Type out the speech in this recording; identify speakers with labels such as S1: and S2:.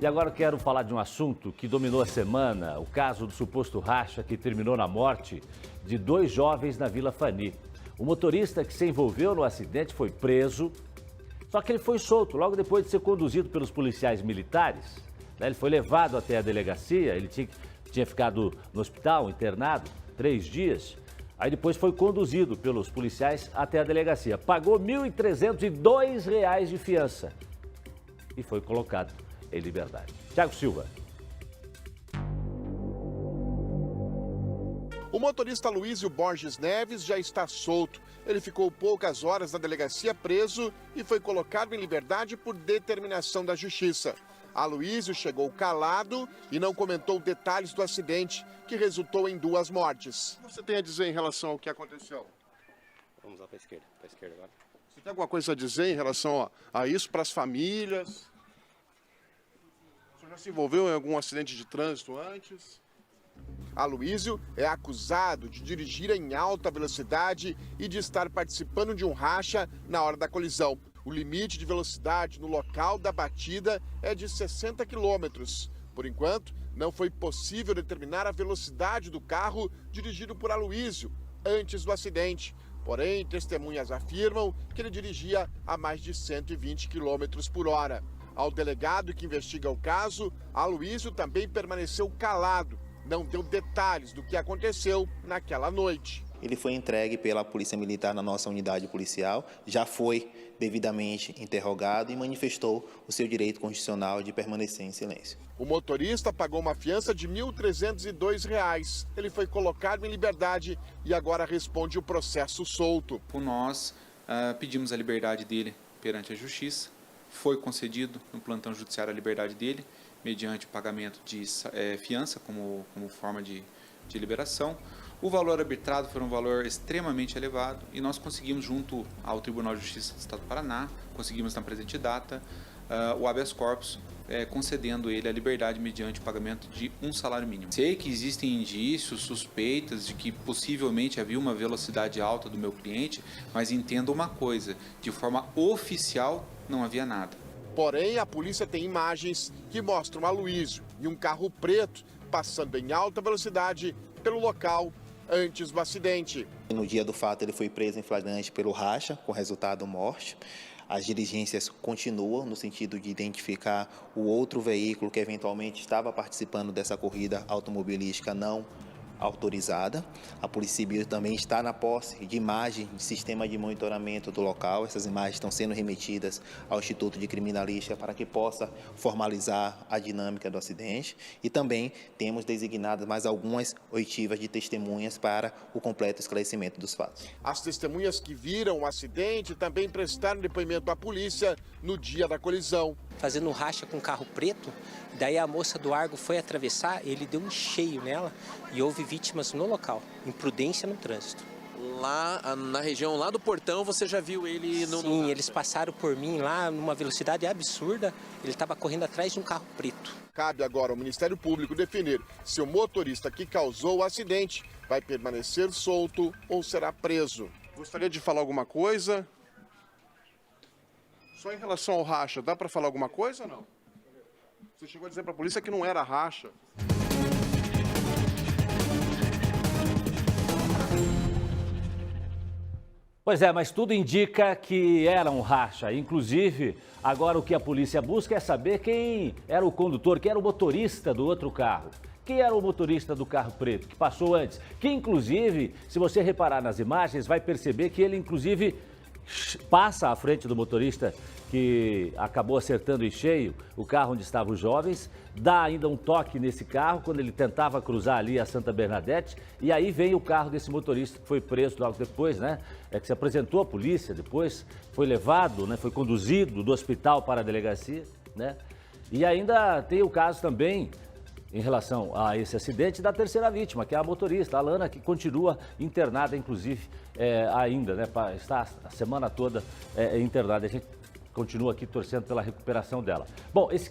S1: E agora eu quero falar de um assunto que dominou a semana, o caso do suposto racha que terminou na morte de 2 jovens na Vila Fani. O motorista que se envolveu no acidente foi preso, só que ele foi solto logo depois de ser conduzido pelos policiais militares. Ele foi levado até a delegacia, ele tinha ficado no hospital, internado, 3 dias. Aí depois foi conduzido pelos policiais até a delegacia. Pagou R$ 1.302 de fiança e foi colocado em liberdade. Thiago Silva.
S2: O motorista Luísio Borges Neves já está solto. Ele ficou poucas horas na delegacia preso e foi colocado em liberdade por determinação da Justiça. Aloísio chegou calado e não comentou detalhes do acidente, que resultou em 2 mortes. O que você tem a dizer em relação ao que aconteceu?
S3: Vamos lá para a esquerda agora.
S2: Você tem alguma coisa a dizer em relação a isso para as famílias? O senhor já se envolveu em algum acidente de trânsito antes? Aloísio é acusado de dirigir em alta velocidade e de estar participando de um racha na hora da colisão. O limite de velocidade no local da batida é de 60 km. Por enquanto, não foi possível determinar a velocidade do carro dirigido por Aloísio antes do acidente. Porém, testemunhas afirmam que ele dirigia a mais de 120 km por hora. Ao delegado que investiga o caso, Aloísio também permaneceu calado. Não deu detalhes do que aconteceu naquela noite.
S3: Ele foi entregue pela Polícia Militar na nossa unidade policial, já foi devidamente interrogado e manifestou o seu direito constitucional de permanecer em silêncio.
S2: O motorista pagou uma fiança de R$ 1.302. Ele foi colocado em liberdade e agora responde o processo solto.
S4: Nós pedimos a liberdade dele perante a Justiça, foi concedido no plantão judiciário a liberdade dele, mediante pagamento de fiança como forma de liberação. O valor arbitrado foi um valor extremamente elevado e nós conseguimos, junto ao Tribunal de Justiça do Estado do Paraná, conseguimos na presente data o habeas corpus, concedendo ele a liberdade mediante o pagamento de um salário mínimo. Sei que existem indícios, suspeitas de que possivelmente havia uma velocidade alta do meu cliente, mas entenda uma coisa, de forma oficial não havia nada.
S2: Porém, a polícia tem imagens que mostram Aloísio e um carro preto passando em alta velocidade pelo local antes do acidente.
S3: No dia do fato, ele foi preso em flagrante pelo racha, com resultado morte. As diligências continuam no sentido de identificar o outro veículo que eventualmente estava participando dessa corrida automobilística não autorizada. A Polícia Civil também está na posse de imagem de sistema de monitoramento do local. Essas imagens estão sendo remetidas ao Instituto de Criminalística para que possa formalizar a dinâmica do acidente. E também temos designadas mais algumas oitivas de testemunhas para o completo esclarecimento dos fatos.
S2: As testemunhas que viram o acidente também prestaram depoimento à polícia no dia da colisão.
S5: Fazendo um racha com um carro preto, daí a moça do Argo foi atravessar, ele deu um cheio nela e houve vítimas no local, imprudência no trânsito.
S6: Lá na região lá do portão você já viu ele no...
S5: Sim, eles passaram por mim lá numa velocidade absurda, ele estava correndo atrás de um carro preto.
S2: Cabe agora ao Ministério Público definir se o motorista que causou o acidente vai permanecer solto ou será preso. Gostaria de falar alguma coisa? Só em relação ao racha, dá para falar alguma coisa ou não? Você chegou a dizer para a polícia que não era racha.
S1: Pois é, mas tudo indica que era um racha. Inclusive, agora o que a polícia busca é saber quem era o condutor, quem era o motorista do outro carro. Quem era o motorista do carro preto que passou antes? Que, inclusive, se você reparar nas imagens, vai perceber que ele, inclusive, passa à frente do motorista que acabou acertando em cheio o carro onde estavam os jovens, dá ainda um toque nesse carro quando ele tentava cruzar ali a Santa Bernadette, e aí vem o carro desse motorista que foi preso logo depois, né? Que se apresentou à polícia depois, foi levado, né? Foi conduzido do hospital para a delegacia, né? E ainda tem o caso também, em relação a esse acidente, da terceira vítima, que é a motorista, a Alana, que continua internada, inclusive, ainda, né? Está a semana toda internada. A gente continua aqui torcendo pela recuperação dela. Bom, esse